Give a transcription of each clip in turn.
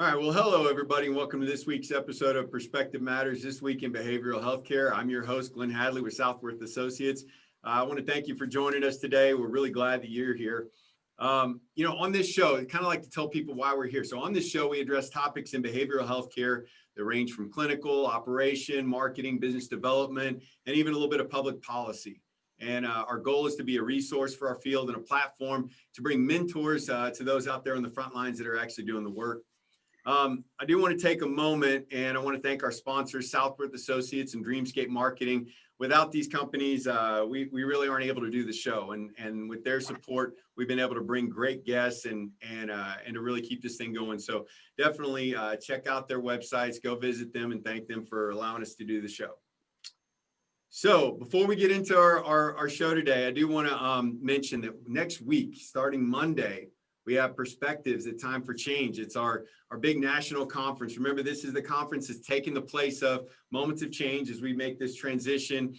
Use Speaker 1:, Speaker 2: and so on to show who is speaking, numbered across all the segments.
Speaker 1: All right, well, hello, everybody, and welcome to this week's episode of Perspective Matters, This Week in Behavioral Healthcare. I'm your host, Glenn Hadley with Southworth Associates. I want to thank you for joining us today. We're really glad that you're here. On this show, I kind of like to tell people why we're here. So on this show, we address topics in behavioral healthcare that range from clinical, operation, marketing, business development, and even a little bit of public policy. And our goal is to be a resource for our field and a platform to bring mentors to those out there on the front lines that are actually doing the work. I do want to take a moment and I want to thank our sponsors, Southworth Associates and Dreamscape Marketing. Without these companies, we really aren't able to do the show. And with their support, we've been able to bring great guests and to really keep this thing going. So definitely check out their websites, go visit them, and thank them for allowing us to do the show. So before we get into our show today, I do want to mention that next week, starting Monday, we have Perspectives, A Time for Change. It's our big national conference. Remember, this is the conference that's taking the place of Moments of Change as we make this transition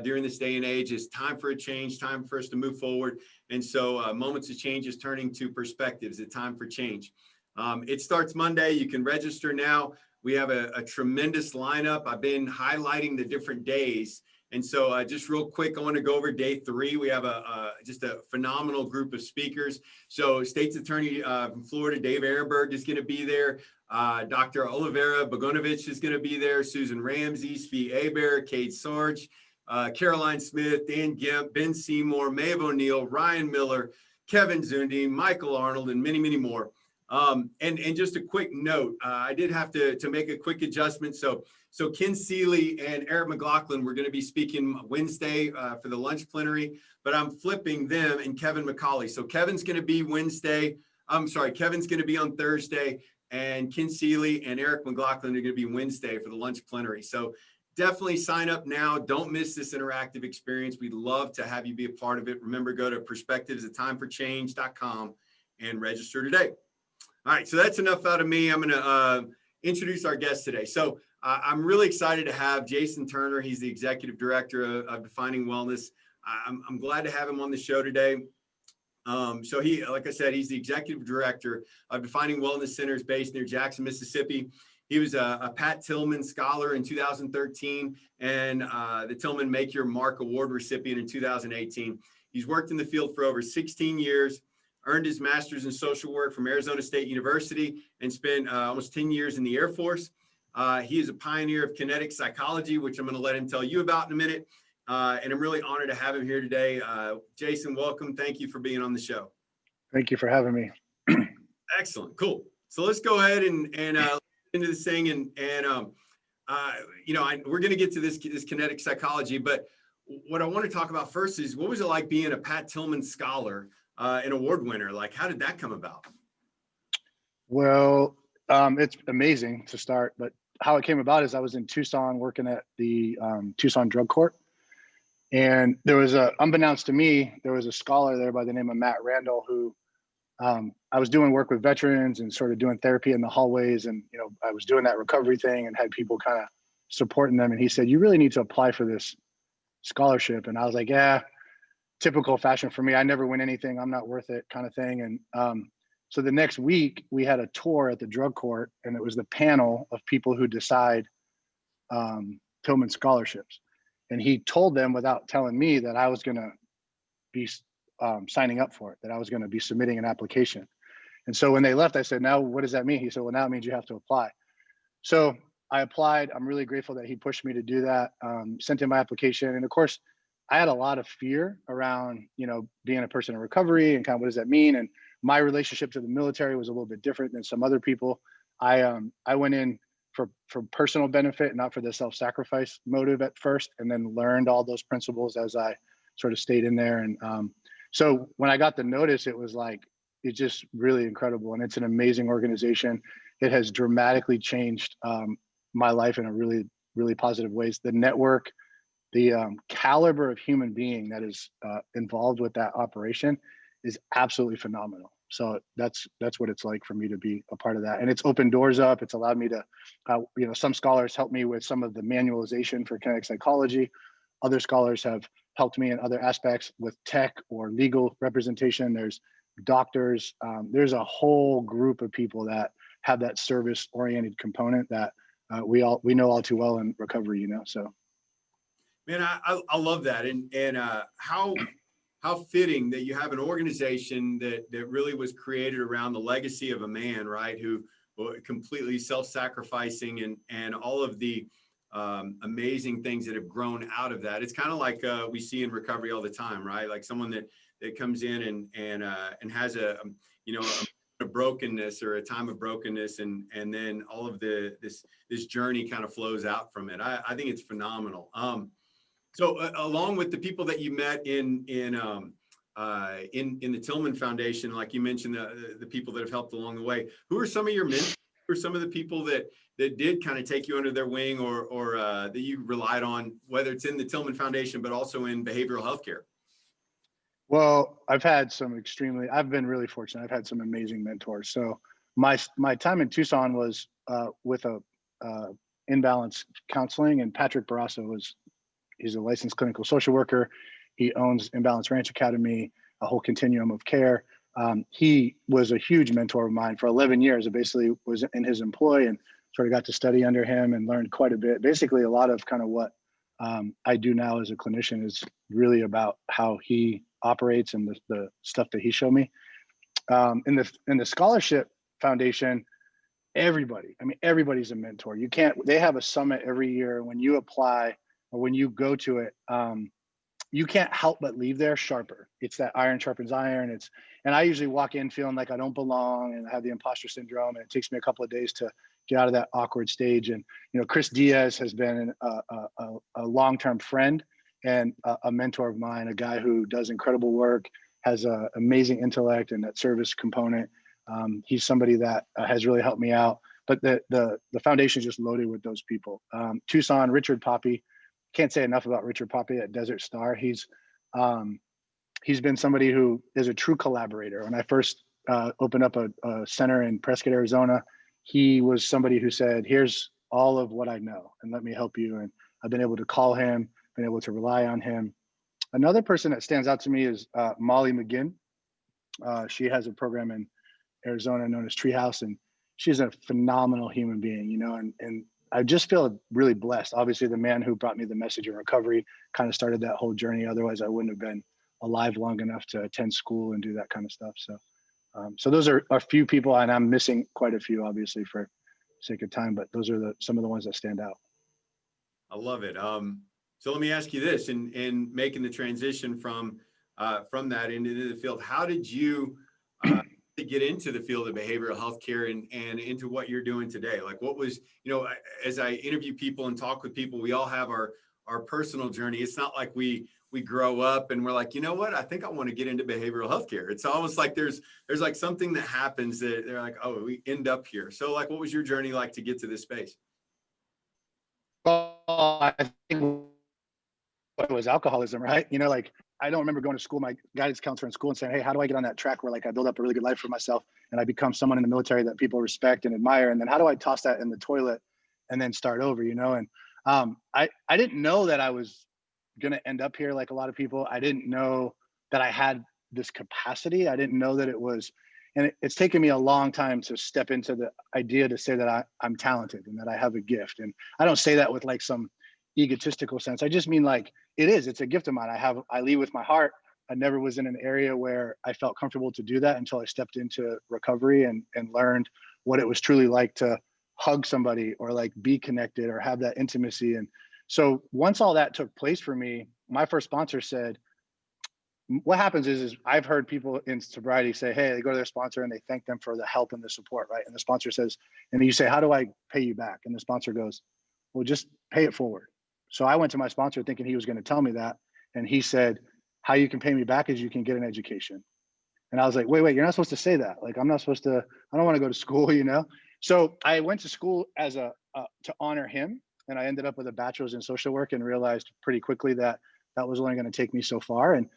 Speaker 1: during this day and age. It's time for a change, time for us to move forward. And so Moments of Change is turning to Perspectives, A Time for Change. It starts Monday. You can register now. We have a tremendous lineup. I've been highlighting the different days. And so just real quick, I want to go over day 3. We have just a phenomenal group of speakers. So State's Attorney from Florida, Dave Ehrenberg, is going to be there. Dr. Olivera Bogonovich is going to be there. Susan Ramsey, Svi Aber, Cade Sarge, Caroline Smith, Dan Gimp, Ben Seymour, Maeve O'Neill, Ryan Miller, Kevin Zundi, Michael Arnold, and many, many more. And just a quick note, I did have to make a quick adjustment. So Ken Seeley and Eric McLaughlin were going to be speaking Wednesday for the lunch plenary, but I'm flipping them and Kevin McCauley. So Kevin's going to be Kevin's going to be on Thursday, and Ken Seeley and Eric McLaughlin are going to be Wednesday for the lunch plenary. So definitely sign up now. Don't miss this interactive experience. We'd love to have you be a part of it. Remember, go to perspectivesatimeforchange.com and register today. All right, so that's enough out of me. I'm going to introduce our guest today. So I'm really excited to have Jason Turner. He's the Executive Director of Defining Wellness. I'm glad to have him on the show today. So he, like I said, he's the Executive Director of Defining Wellness Centers based near Jackson, Mississippi. He was a Pat Tillman Scholar in 2013 and the Tillman Make Your Mark Award recipient in 2018. He's worked in the field for over 16 years. Earned his master's in social work from Arizona State University and spent almost 10 years in the Air Force. He is a pioneer of Kinetic Psychology, which I'm going to let him tell you about in a minute. And I'm really honored to have him here today. Jason, welcome. Thank you for being on the show.
Speaker 2: Thank you for having me.
Speaker 1: Excellent. Cool. So let's go ahead and into this thing. We're going to get to this Kinetic Psychology. But what I want to talk about first is, what was it like being a Pat Tillman Scholar? An award winner? Like, how did that come about?
Speaker 2: Well, it's amazing to start, but how it came about is I was in Tucson working at the Tucson Drug Court. And there was unbeknownst to me, there was a scholar there by the name of Matt Randall who I was doing work with veterans and sort of doing therapy in the hallways. And, I was doing that recovery thing and had people kind of supporting them. And he said, you really need to apply for this scholarship. And I was like, yeah. Typical fashion for me. I never win anything. I'm not worth it kind of thing. And so the next week we had a tour at the drug court, and it was the panel of people who decide Tillman scholarships. And he told them without telling me that I was going to be signing up for it, that I was going to be submitting an application. And so when they left, I said, now what does that mean? He said, well, now it means you have to apply. So I applied. I'm really grateful that he pushed me to do that, sent in my application. And of course, I had a lot of fear around, being a person in recovery and kind of what does that mean? And my relationship to the military was a little bit different than some other people. I went in for personal benefit, not for the self-sacrifice motive at first, and then learned all those principles as I sort of stayed in there. And so when I got the notice, it was like, it's just really incredible. And it's an amazing organization. It has dramatically changed my life in a really, really positive ways. The network, the caliber of human being that is involved with that operation is absolutely phenomenal. So that's what it's like for me to be a part of that. And it's opened doors up. It's allowed me to, some scholars helped me with some of the manualization for kinetic psychology. Other scholars have helped me in other aspects with tech or legal representation. There's doctors. There's a whole group of people that have that service oriented component that we know all too well in recovery, so.
Speaker 1: Man, I love that. And how fitting that you have an organization that really was created around the legacy of a man, right? Who completely self-sacrificing and all of the amazing things that have grown out of that. It's kind of like we see in recovery all the time, right? Like someone that comes in and has a brokenness or a time of brokenness, and then all of this journey kind of flows out from it. I think it's phenomenal. So along with the people that you met in the Tillman Foundation, like you mentioned, the people that have helped along the way, who are some of your mentors? Who are some of the people that did kind of take you under their wing, or that you relied on, whether it's in the Tillman Foundation, but also in behavioral healthcare?
Speaker 2: Well, I've been really fortunate. I've had some amazing mentors. So my time in Tucson was with a imbalance counseling, and Patrick Barrasso he's a licensed clinical social worker. He owns Imbalance Ranch Academy, a whole continuum of care. He was a huge mentor of mine for 11 years. I basically was in his employ and sort of got to study under him and learned quite a bit. Basically, a lot of kind of what I do now as a clinician is really about how he operates and the stuff that he showed me. In the scholarship foundation, everybody's a mentor. They have a summit every year. When you apply or when you go to it, you can't help but leave there sharper. It's that iron sharpens iron. And I usually walk in feeling like I don't belong and I have the imposter syndrome, and it takes me a couple of days to get out of that awkward stage. And Chris Diaz has been a long-term friend and a mentor of mine, a guy who does incredible work, has an amazing intellect and that service component. He's somebody that has really helped me out. But the foundation is just loaded with those people. Tucson, Richard Poppy. Can't say enough about Richard Poppy at Desert Star. He's been somebody who is a true collaborator. When I first opened up a center in Prescott, Arizona, he was somebody who said, "Here's all of what I know, and let me help you." And I've been able to call him, been able to rely on him. Another person that stands out to me is Molly McGinn. She has a program in Arizona known as Treehouse, and she's a phenomenal human being, and I just feel really blessed. Obviously, the man who brought me the message of recovery kind of started that whole journey. Otherwise, I wouldn't have been alive long enough to attend school and do that kind of stuff. So those are a few people, and I'm missing quite a few, obviously, for sake of time, but those are some of the ones that stand out.
Speaker 1: I love it. So let me ask you this: in making the transition from that into the field, how did you get into the field of behavioral health care and into what you're doing today? Like, what was, as I interview people and talk with people, we all have our personal journey. It's not like we grow up and we're like, you know what, I think I want to get into behavioral health care. It's almost like there's like something that happens that they're like, oh, we end up here. So like, what was your journey like to get to this space?
Speaker 2: Well, I think it was alcoholism, right? Like, I don't remember going to school, my guidance counselor in school, and saying, "Hey, how do I get on that track where like I build up a really good life for myself and I become someone in the military that people respect and admire? And then how do I toss that in the toilet and then start over?" And I didn't know that I was going to end up here like a lot of people. I didn't know that I had this capacity. I didn't know that it was, and it's taken me a long time to step into the idea to say that I'm talented and that I have a gift. And I don't say that with like some egotistical sense. I just mean like it's a gift of mine. I lead with my heart. I never was in an area where I felt comfortable to do that until I stepped into recovery and learned what it was truly like to hug somebody or like be connected or have that intimacy. And so once all that took place for me, my first sponsor said, what happens is I've heard people in sobriety say, hey, they go to their sponsor and they thank them for the help and the support, right? And the sponsor says, and you say, how do I pay you back? And the sponsor goes, well, just pay it forward. So I went to my sponsor thinking he was going to tell me that. And he said, how you can pay me back is you can get an education. And I was like, wait, you're not supposed to say that. Like, I'm not supposed to, I don't want to go to school, So I went to school to honor him. And I ended up with a bachelor's in social work and realized pretty quickly that that was only going to take me so far. And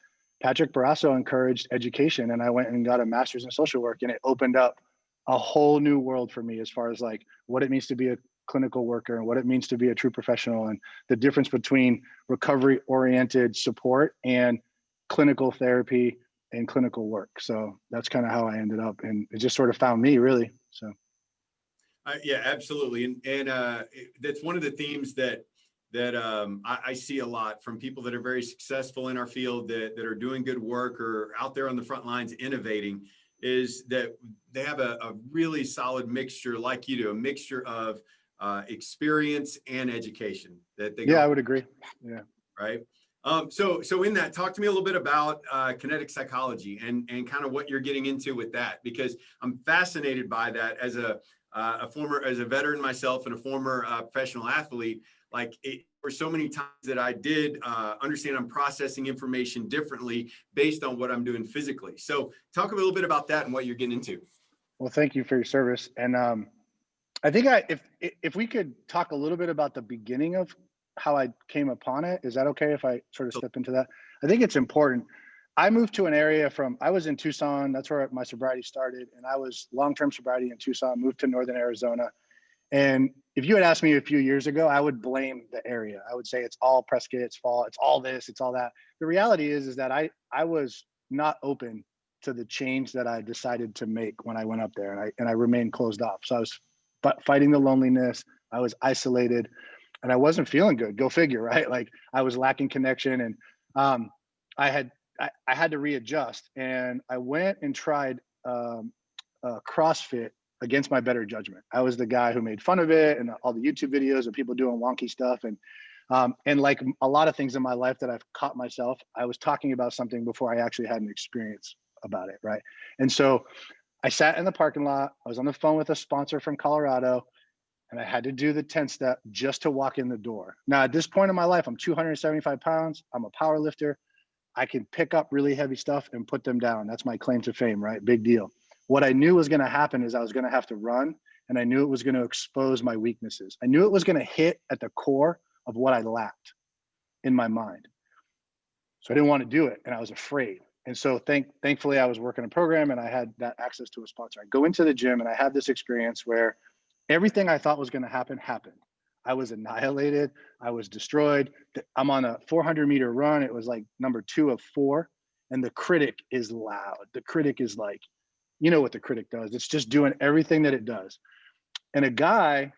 Speaker 2: Patrick Barrasso encouraged education, and I went and got a master's in social work, and it opened up a whole new world for me as far as like what it means to be a clinical worker and what it means to be a true professional, and the difference between recovery oriented support and clinical therapy and clinical work. So that's kind of how I ended up, and it just sort of found me, really. So
Speaker 1: Yeah, absolutely. That's one of the themes that I see a lot from people that are very successful in our field that are doing good work or out there on the front lines innovating, is that they have a really solid mixture, like you do, a mixture of experience and education that they
Speaker 2: Yeah,
Speaker 1: go,
Speaker 2: I would agree. Yeah.
Speaker 1: right? So in that, talk to me a little bit about kinetic psychology and kind of what you're getting into with that, because I'm fascinated by that as as a veteran myself and a former professional athlete. Like it, for so many times that I did understand I'm processing information differently based on what I'm doing physically. So talk a little bit about that and what you're getting into.
Speaker 2: Well, thank you for your service. And I think if we could talk a little bit about the beginning of how I came upon it, is that okay if I sort of
Speaker 1: So,
Speaker 2: step into that? I think it's important. I moved to an area I was in Tucson. That's where my sobriety started. And I was long-term sobriety in Tucson, moved to Northern Arizona. And if you had asked me a few years ago, I would blame the area. I would say it's all Prescott, it's fall, it's all this, it's all that. The reality is that I was not open to the change that I decided to make when I went up there, and I remained closed off. So I was fighting the loneliness. I was isolated, and I wasn't feeling good. Go figure, right? Like I was lacking connection, and I had I had to readjust, and I went and tried CrossFit against my better judgment. I was the guy who made fun of it and all the YouTube videos of people doing wonky stuff. And like a lot of things in my life that I've caught myself, I was talking about something before I actually had an experience about it. Right. And so I sat in the parking lot. I was on the phone with a sponsor from Colorado, and I had to do the 10 step just to walk in the door. Now, at this point in my life, I'm 275 pounds. I'm a power lifter. I can pick up really heavy stuff and put them down. That's my claim to fame, right? Big deal. What I knew was going to happen is I was going to have to run, and I knew it was going to expose my weaknesses. I knew it was going to hit at the core of what I lacked in my mind. So I didn't want to do it, and I was afraid. And so thankfully I was working a program and I had that access to a sponsor. I go into the gym and I had this experience where everything I thought was going to happen happened. I was annihilated. I was destroyed. I'm on a 400-meter run. It was like number 2 of 4. And the critic is loud. The critic is like, you know what the critic does. It's just doing everything that it does. And a guy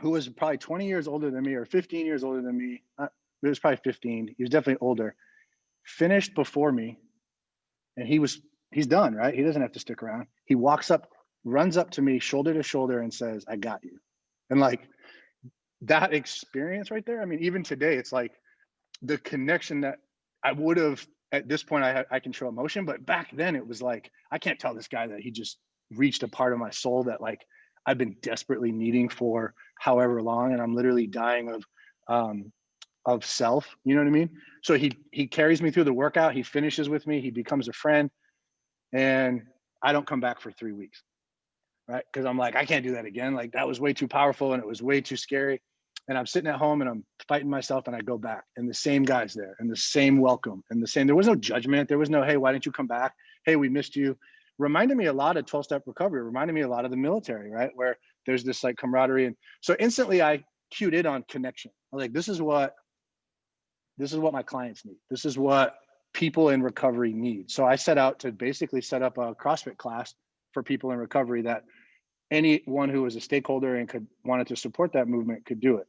Speaker 2: who was probably 20 years older than me or 15 years older than me, it was probably 15. He was definitely older, finished before me. And he's done, right? He doesn't have to stick around. He walks up, runs up to me shoulder to shoulder and says, "I got you." And like that experience right there, I mean, even today, it's like the connection that I would have at this point, I can show emotion, but back then it was like, I can't tell this guy that he just reached a part of my soul that like I've been desperately needing for however long. And I'm literally dying of self, you know what I mean? So he carries me through the workout. He finishes with me. He becomes a friend, and I don't come back for 3 weeks, right? Because I'm like, I can't do that again. Like that was way too powerful and it was way too scary. And I'm sitting at home and I'm fighting myself, and I go back, and the same guy's there, and the same welcome, and the same. There was no judgment. There was no, hey, why didn't you come back? Hey, we missed you. Reminded me a lot of 12-step recovery. Reminded me a lot of the military, right? Where there's this like camaraderie, and so instantly I cued in on connection. I was like, this is what my clients need. This is what people in recovery need. So I set out to basically set up a CrossFit class for people in recovery that anyone who was a stakeholder and wanted to support that movement could do it.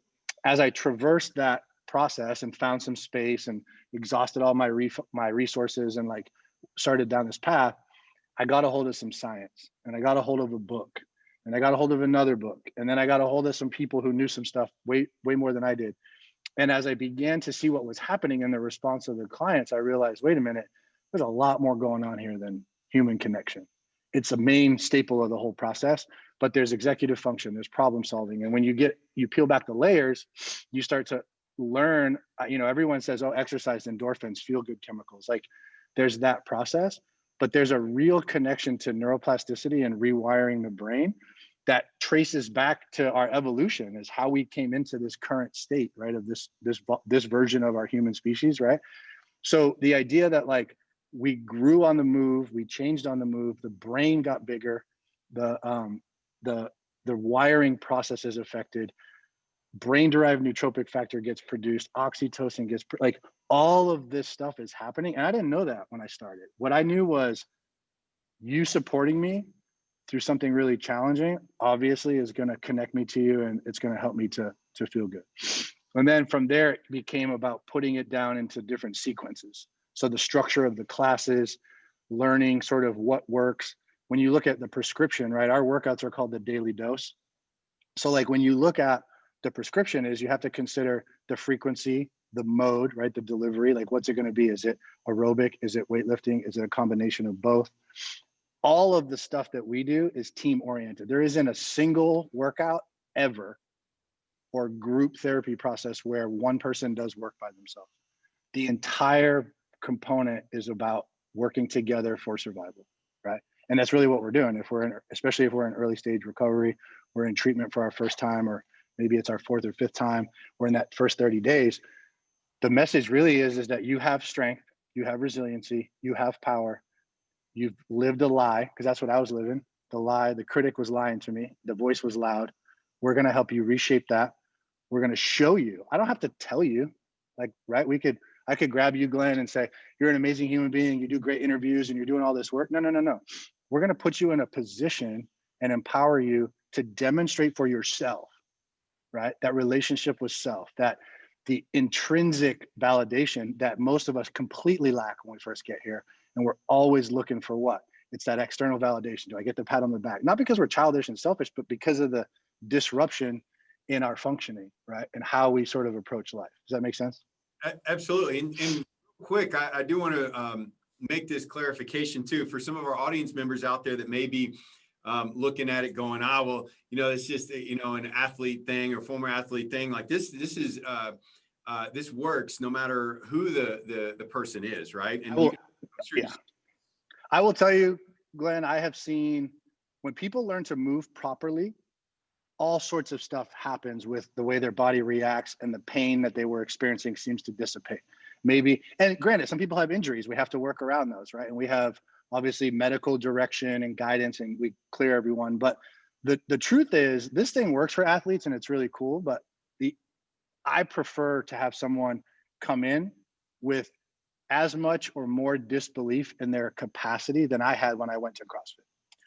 Speaker 2: As I traversed that process and found some space and exhausted all my resources and like started down this path, I got a hold of some science, and I got a hold of a book, and I got a hold of another book, and then I got a hold of some people who knew some stuff way more than I did. And as I began to see what was happening in the response of the clients, I realized, wait a minute, there's a lot more going on here than human connection. It's a main staple of the whole process, but there's executive function, there's problem solving. And when you peel back the layers, you start to learn, everyone says, oh, exercise, endorphins, feel good chemicals. Like there's that process, but there's a real connection to neuroplasticity and rewiring the brain that traces back to our evolution, is how we came into this current state, right? Of this version of our human species, right? So the idea that like we grew on the move, we changed on the move, the brain got bigger, the wiring process is affected, brain-derived nootropic factor gets produced, oxytocin gets like all of this stuff is happening, and I didn't know that when I started. What I knew was you supporting me through something really challenging, obviously is going to connect me to you, and it's going to help me to feel good. And then from there, it became about putting it down into different sequences. So the structure of the classes, learning sort of what works. When you look at the prescription, right, our workouts are called the daily dose. So like when you look at the prescription is you have to consider the frequency, the mode, right, the delivery, like what's it going to be? Is it aerobic? Is it weightlifting? Is it a combination of both? All of the stuff that we do is team oriented. There isn't a single workout ever or group therapy process where one person does work by themselves. The entire component is about working together for survival, right? And that's really what we're doing. Especially if we're in early stage recovery, we're in treatment for our first time, or maybe it's our fourth or fifth time, we're in that first 30 days. The message really is that you have strength, you have resiliency, you have power, you've lived a lie, because that's what I was living. The lie, the critic was lying to me. The voice was loud. We're going to help you reshape that. We're going to show you. I don't have to tell you, like, right? I could grab you, Glenn, and say, you're an amazing human being. You do great interviews and you're doing all this work. No. We're going to put you in a position and empower you to demonstrate for yourself, right? That relationship with self, that the intrinsic validation that most of us completely lack when we first get here. And we're always looking for what? It's that external validation. Do I get the pat on the back? Not because we're childish and selfish, but because of the disruption in our functioning, right? And how we sort of approach life. Does that make sense?
Speaker 1: Absolutely. And quick, I do want to make this clarification too, for some of our audience members out there that may be looking at it going, well, it's just, an athlete thing or former athlete thing. Like this is, this works no matter who the person is, right? And
Speaker 2: I will tell you, Glenn, I have seen when people learn to move properly, all sorts of stuff happens with the way their body reacts, and the pain that they were experiencing seems to dissipate. Maybe, and granted, some people have injuries. We have to work around those, right? And we have obviously medical direction and guidance, and we clear everyone. But the truth is, this thing works for athletes, and it's really cool. But I prefer to have someone come in with as much or more disbelief in their capacity than I had when I went to CrossFit.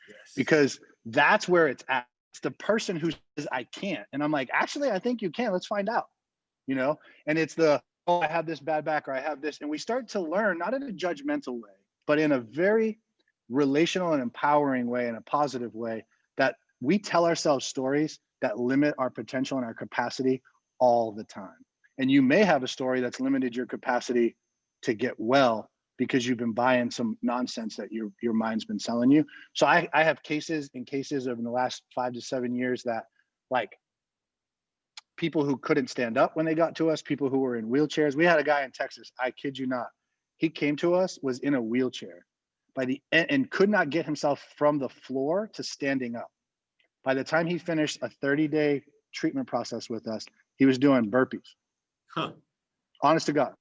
Speaker 1: Yes.
Speaker 2: Because that's where it's at. It's the person who says, I can't. And I'm like, actually, I think you can. Let's find out, And it's I have this bad back, or I have this. And we start to learn, not in a judgmental way, but in a very relational and empowering way, in a positive way, that we tell ourselves stories that limit our potential and our capacity all the time. And you may have a story that's limited your capacity to get well because you've been buying some nonsense that your mind's been selling you. So I have cases of in the last 5 to 7 years that, like, people who couldn't stand up when they got to us, people who were in wheelchairs. We had a guy in Texas, I kid you not. He came to us, was in a wheelchair and could not get himself from the floor to standing up. By the time he finished a 30-day treatment process with us, he was doing burpees. Honest to God.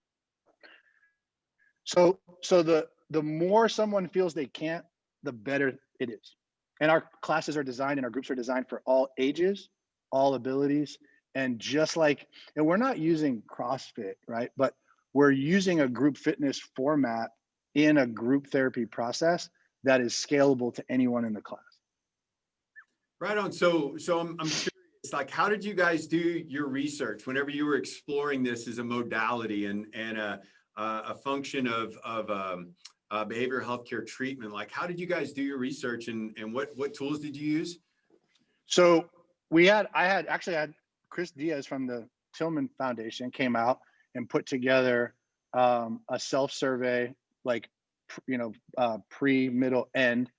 Speaker 2: So the more someone feels they can't, the better it is. And our classes are designed and our groups are designed for all ages, all abilities. And and we're not using CrossFit, right? But we're using a group fitness format in a group therapy process that is scalable to anyone in the class.
Speaker 1: Right on. So I'm curious, like, how did you guys do your research whenever you were exploring this as a modality and a function of behavioral healthcare treatment? Like, how did you guys do your research, and what tools did you use?
Speaker 2: So I had Chris Diaz from the Tillman Foundation came out and put together a self-survey, like, pre, middle, end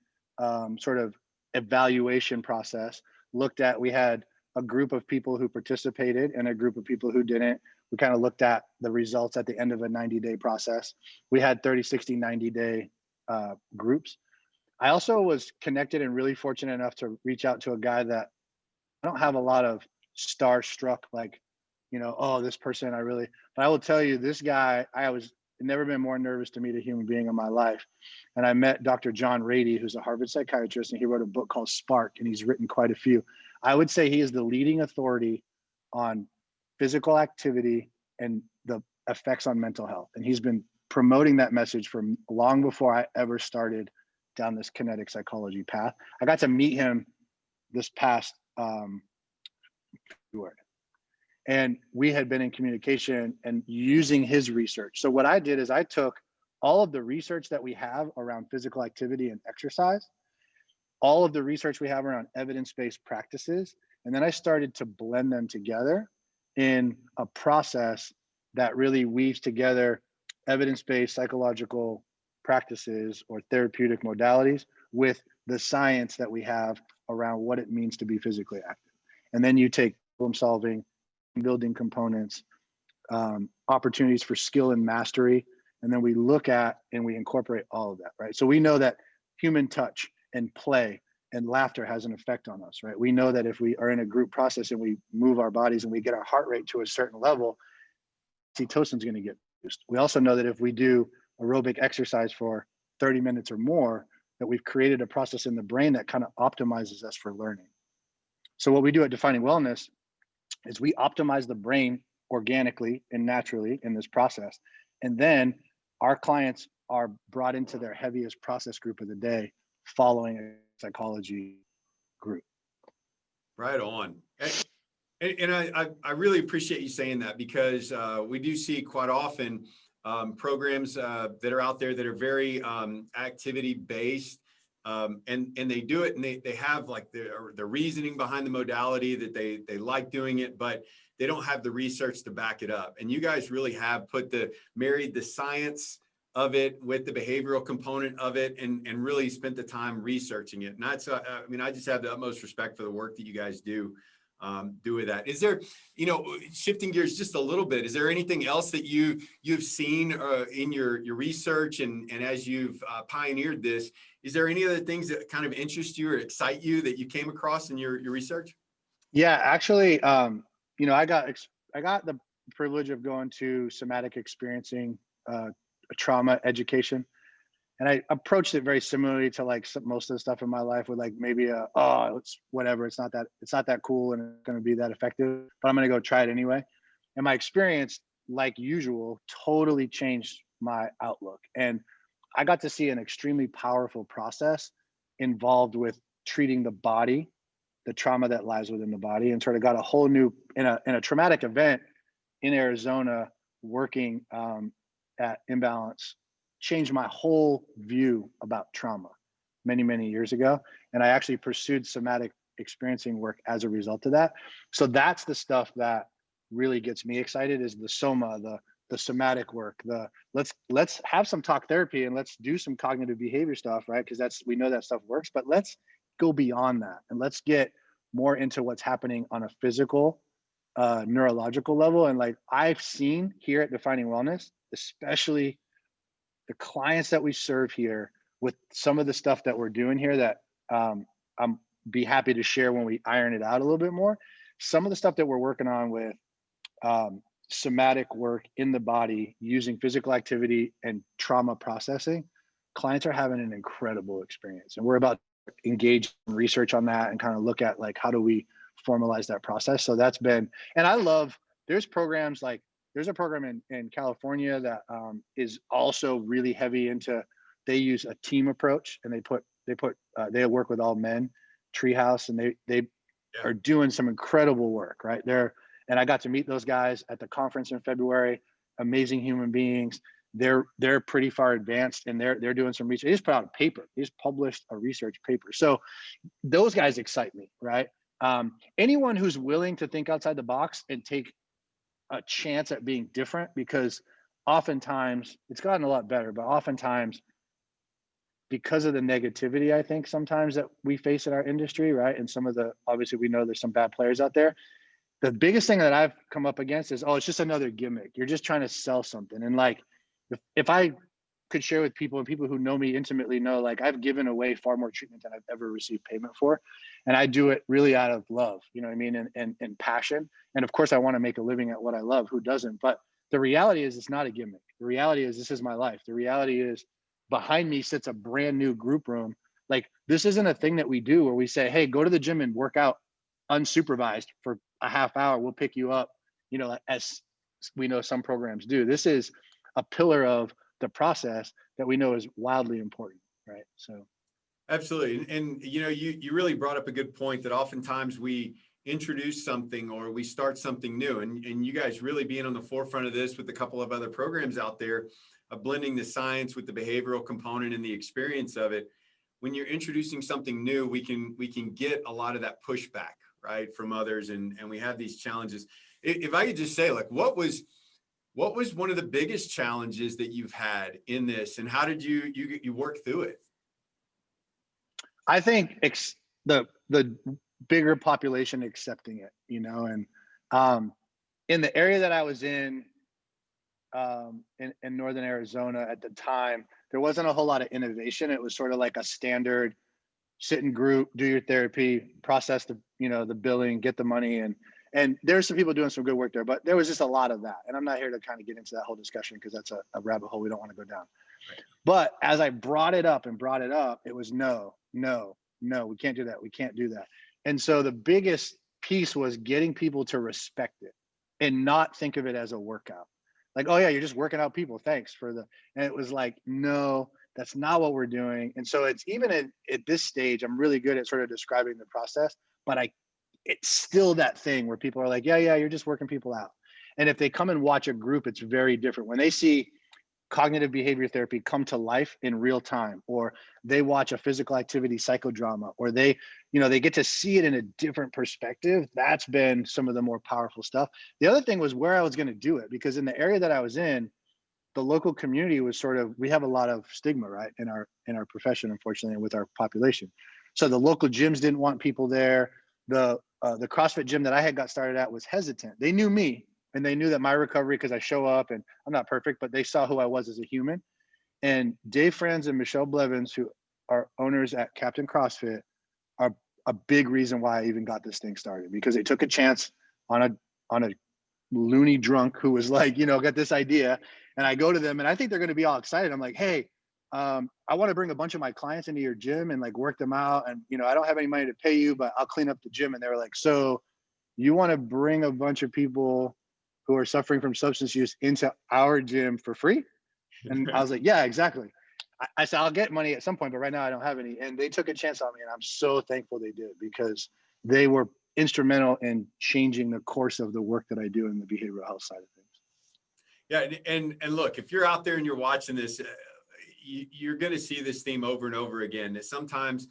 Speaker 2: sort of evaluation process. We had a group of people who participated and a group of people who didn't. We kind of looked at the results at the end of a 90-day process. We had 30, 60, 90-day groups. I also was connected and really fortunate enough to reach out to a guy that I don't have a lot of starstruck, like, this person but I will tell you, this guy, never been more nervous to meet a human being in my life. And I met Dr. John Rady, who's a Harvard psychiatrist, and he wrote a book called Spark, and he's written quite a few. I would say he is the leading authority on physical activity and the effects on mental health. And he's been promoting that message from long before I ever started down this kinetic psychology path. I got to meet him this past February. And we had been in communication and using his research. So what I did is I took all of the research that we have around physical activity and exercise, all of the research we have around evidence-based practices, and then I started to blend them together in a process that really weaves together evidence-based psychological practices or therapeutic modalities with the science that we have around what it means to be physically active. And then you take problem solving, building components, opportunities for skill and mastery, and then we look at and we incorporate all of that, right? So we know that human touch and play and laughter has an effect on us, right? We know that if we are in a group process and we move our bodies and we get our heart rate to a certain level, oxytocin is going to get boosted. We also know that if we do aerobic exercise for 30 minutes or more, that we've created a process in the brain that kind of optimizes us for learning. So what we do at Defining Wellness is we optimize the brain organically and naturally in this process. And then our clients are brought into their heaviest process group of the day following a psychology group.
Speaker 1: Right on. And I really appreciate you saying that, because we do see quite often programs that are out there that are very activity based, and they do it, and they have like the reasoning behind the modality that they like doing it, but they don't have the research to back it up. And you guys really have married the science of it with the behavioral component of it, and really spent the time researching it. And that's, I mean, I just have the utmost respect for the work that you guys do with that. Is there, shifting gears just a little bit, is there anything else that you've seen in your research and as you've pioneered this? Is there any other things that kind of interest you or excite you that you came across in your research?
Speaker 2: Yeah, actually, I got the privilege of going to somatic experiencing trauma education, and I approached it very similarly to like most of the stuff in my life, with like maybe it's whatever, it's not that cool and it's going to be that effective, but I'm going to go try it anyway. And my experience, like usual, totally changed my outlook, and I got to see an extremely powerful process involved with treating the body, the trauma that lies within the body, and sort of got a whole new, in a traumatic event in Arizona, working at Imbalance, changed my whole view about trauma many years ago. And I actually pursued somatic experiencing work as a result of that. So that's the stuff that really gets me excited, is the soma, the somatic work, let's have some talk therapy and let's do some cognitive behavior stuff, right? Because we know that stuff works, but let's go beyond that and let's get more into what's happening on a physical, neurological level. And like I've seen here at Defining Wellness, especially the clients that we serve here, with some of the stuff that we're doing here that I'm be happy to share when we iron it out a little bit more. Some of the stuff that we're working on with somatic work in the body using physical activity and trauma processing, clients are having an incredible experience. And we're about to engage in research on that and kind of look at like, how do we formalize that process? So that's been, and I love, there's programs like, there's a program in California that is also really heavy into, they use a team approach, and they work with all men, Treehouse, and they are doing some incredible work right there. And I got to meet those guys at the conference in February. Amazing human beings. They're pretty far advanced, and they're doing some research. They just put out a paper. They just published a research paper. So those guys excite me, right? Anyone who's willing to think outside the box and take a chance at being different, because oftentimes it's gotten a lot better, but oftentimes because of the negativity, I think sometimes that we face in our industry, right? And some of the, obviously we know there's some bad players out there. The biggest thing that I've come up against is, it's just another gimmick. You're just trying to sell something. And like, if I could share with people, and people who know me intimately know, like I've given away far more treatment than I've ever received payment for. And I do it really out of love, you know what I mean? And passion. And of course I want to make a living at what I love, who doesn't? But the reality is it's not a gimmick. The reality is this is my life. The reality is behind me sits a brand new group room. Like this isn't a thing that we do where we say, hey, go to the gym and work out unsupervised for a half hour. We'll pick you up, as we know some programs do. This is a pillar of the process that we know is wildly important, right? So
Speaker 1: Absolutely. And you know, you really brought up a good point that oftentimes we introduce something or we start something new. And you guys really being on the forefront of this with a couple of other programs out there, blending the science with the behavioral component and the experience of it. When you're introducing something new, we can get a lot of that pushback, right, from others, and we have these challenges. If I could just say, like, what was one of the biggest challenges that you've had in this, and how did you work through it?
Speaker 2: I think the bigger population accepting it, and um, in the area that I was in northern Arizona at the time, there wasn't a whole lot of innovation. It was sort of like a standard sit in group, do your therapy, process the billing, get the money, and there's some people doing some good work there, but there was just a lot of that. And I'm not here to kind of get into that whole discussion because that's a rabbit hole we don't want to go down.
Speaker 1: Right.
Speaker 2: But as I brought it up, it was no, no, no, we can't do that. We can't do that. And so the biggest piece was getting people to respect it and not think of it as a workout. Like, oh yeah, you're just working out people. Thanks for the, and it was like, no, that's not what we're doing. And so it's even at this stage, I'm really good at sort of describing the process, but it's still that thing where people are like, yeah, you're just working people out. And if they come and watch a group, it's very different. When they see cognitive behavior therapy come to life in real time, or they watch a physical activity psychodrama, or they get to see it in a different perspective, that's been some of the more powerful stuff. The other thing was where I was going to do it, because in the area that I was in, the local community was sort of, we have a lot of stigma, right, in our profession, unfortunately, and with our population. So the local gyms didn't want people there. The CrossFit gym that I had got started at was hesitant. They knew me, and they knew that my recovery, because I show up and I'm not perfect, but they saw who I was as a human. And Dave Franz and Michelle Blevins, who are owners at Captain CrossFit, are a big reason why I even got this thing started, because they took a chance on a loony drunk who was like, got this idea. And I go to them and I think they're going to be all excited. I'm like, hey, I want to bring a bunch of my clients into your gym and like work them out. And, I don't have any money to pay you, but I'll clean up the gym. And they were like, so you want to bring a bunch of people who are suffering from substance use into our gym for free? And I was like, yeah, exactly. I said, I'll get money at some point, but right now I don't have any. And they took a chance on me, and I'm so thankful they did, because they were instrumental in changing the course of the work that I do in the behavioral health side of things.
Speaker 1: Yeah, and look, if you're out there and you're watching this, you're going to see this theme over and over again. That sometimes,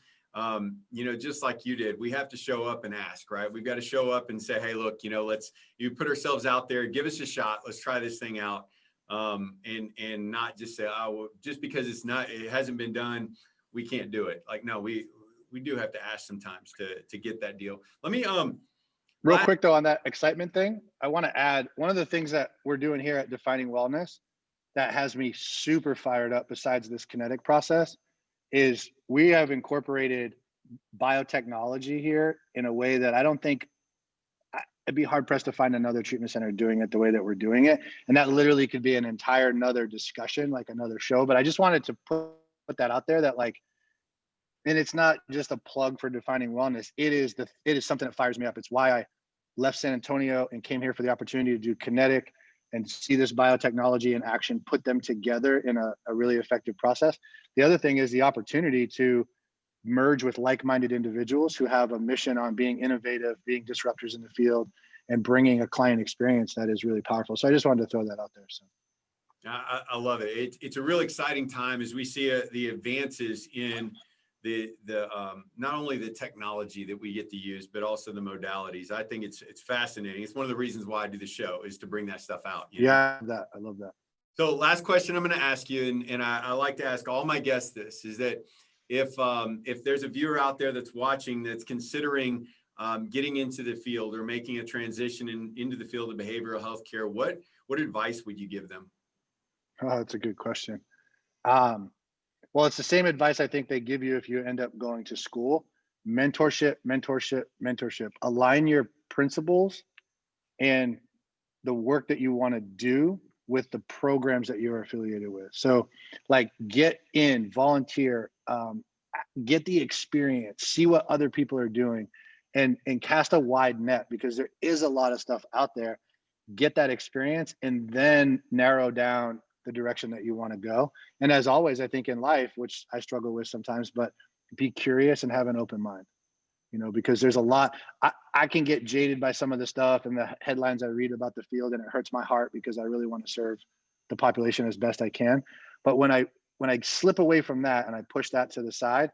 Speaker 1: just like you did, we have to show up and ask, right? We've got to show up and say, hey, look, let's put ourselves out there, give us a shot, let's try this thing out, and not just say, oh, well, just because it hasn't been done, we can't do it. Like, no, we do have to ask sometimes to get that deal. Let me
Speaker 2: Real quick though, on that excitement thing, I want to add one of the things that we're doing here at Defining Wellness that has me super fired up, besides this kinetic process, is we have incorporated biotechnology here in a way that I don't think, I'd be hard pressed to find another treatment center doing it the way that we're doing it. And that literally could be an entire another discussion, like another show. But I just wanted to put that out there, that like, and it's not just a plug for Defining Wellness. It is something that fires me up. It's why I left San Antonio and came here for the opportunity to do Kinetic and see this biotechnology in action, put them together in a really effective process. The other thing is the opportunity to merge with like-minded individuals who have a mission on being innovative, being disruptors in the field, and bringing a client experience that is really powerful. So I just wanted to throw that out there. So
Speaker 1: I love it. It's a real exciting time as we see the advances in the not only the technology that we get to use, but also the modalities. I think it's fascinating. It's one of the reasons why I do the show, is to bring that stuff out.
Speaker 2: Yeah, I love that.
Speaker 1: So last question I'm going to ask you, and I like to ask all my guests this, is that if there's a viewer out there that's watching that's considering getting into the field or making a transition into the field of behavioral health care, what advice would you give them?
Speaker 2: Oh, that's a good question. Well, it's the same advice I think they give you if you end up going to school. Mentorship, mentorship, mentorship. Align your principles and the work that you want to do with the programs that you're affiliated with. So like get in, volunteer, get the experience, see what other people are doing, and cast a wide net, because there is a lot of stuff out there. Get that experience and then narrow down the direction that you want to go. And as always, I think in life, which I struggle with sometimes, but be curious and have an open mind, because there's a lot. I can get jaded by some of the stuff and the headlines I read about the field, and it hurts my heart because I really want to serve the population as best I can. But when I slip away from that and I push that to the side,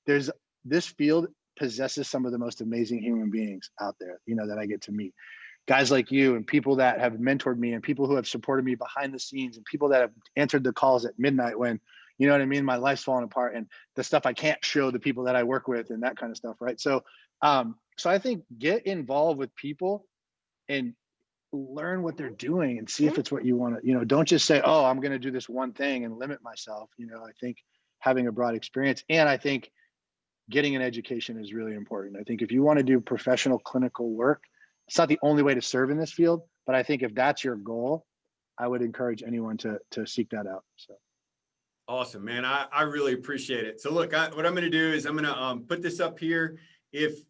Speaker 2: this field possesses some of the most amazing human beings out there, that I get to meet. Guys like you and people that have mentored me and people who have supported me behind the scenes and people that have answered the calls at midnight when, you know what I mean, my life's falling apart and the stuff I can't show the people that I work with and that kind of stuff, right? So I think get involved with people and learn what they're doing and see if it's what you want to, don't just say, oh, I'm going to do this one thing and limit myself. I think having a broad experience, and I think getting an education is really important. I think if you want to do professional clinical work, it's not the only way to serve in this field, but I think if that's your goal, I would encourage anyone to seek that out. So.
Speaker 1: Awesome, man. I really appreciate it. So look, what I'm going to do is I'm going to put this up here. If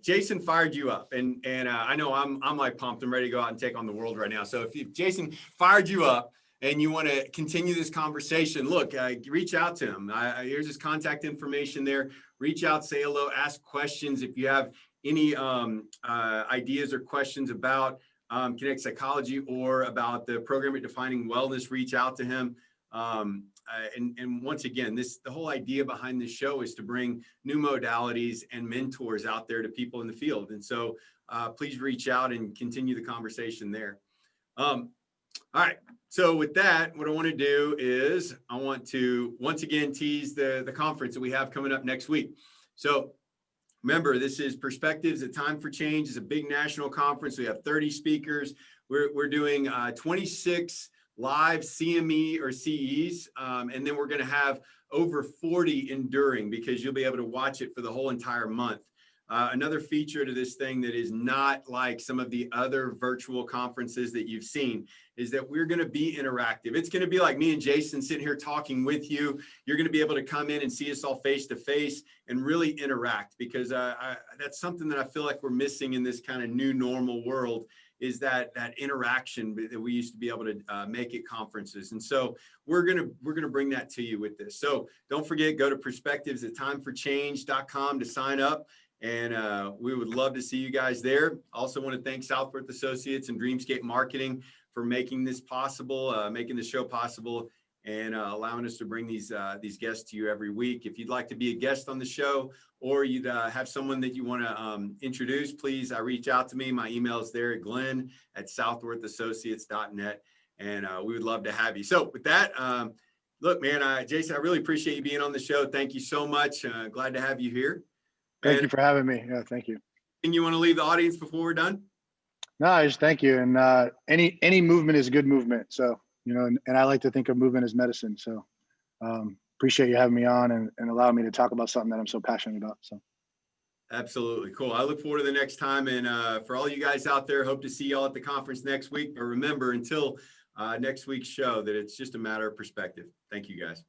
Speaker 1: Jason fired you up, and I know I'm like pumped and ready to go out and take on the world right now. So if Jason fired you up and you want to continue this conversation, look, reach out to him. Here's his contact information there. Reach out, say hello, ask questions. If you have any ideas or questions about Kinetic Psychology or about the program at Defining Wellness, reach out to him. And once again, the whole idea behind this show is to bring new modalities and mentors out there to people in the field. And so please reach out and continue the conversation there. All right. So with that, what I want to do is I want to once again tease the conference that we have coming up next week. So remember, this is Perspectives, A Time for Change. It's a big national conference. We have 30 speakers. We're doing 26 live CME or CEs, and then we're going to have over 40 enduring because you'll be able to watch it for the whole entire month. Another feature to this thing that is not like some of the other virtual conferences that you've seen is that we're going to be interactive. It's going to be like me and Jason sitting here talking with you. You're going to be able to come in and see us all face to face and really interact, because that's something that I feel like we're missing in this kind of new normal world, is that interaction that we used to be able to make at conferences. And so we're gonna bring that to you with this. So don't forget, go to perspectives@timeforchange.com to sign up. And we would love to see you guys there. Also want to thank Southworth Associates and Dreamscape Marketing for making this possible, making the show possible, and allowing us to bring these guests to you every week. If you'd like to be a guest on the show, or you'd have someone that you want to introduce, please reach out to me. My email is there at glenn@southworthassociates.net, and we would love to have you. So with that, look, man, Jason, I really appreciate you being on the show. Thank you so much. Glad to have you here.
Speaker 2: Thank you for having me. Yeah, thank you.
Speaker 1: And you want to leave the audience before we're done?
Speaker 2: No, I just thank you. And any movement is good movement. So, and I like to think of movement as medicine. So appreciate you having me on and allowing me to talk about something that I'm so passionate about. So.
Speaker 1: Absolutely. Cool. I look forward to the next time. And for all you guys out there, hope to see y'all at the conference next week. But remember, until next week's show, that it's just a matter of perspective. Thank you, guys.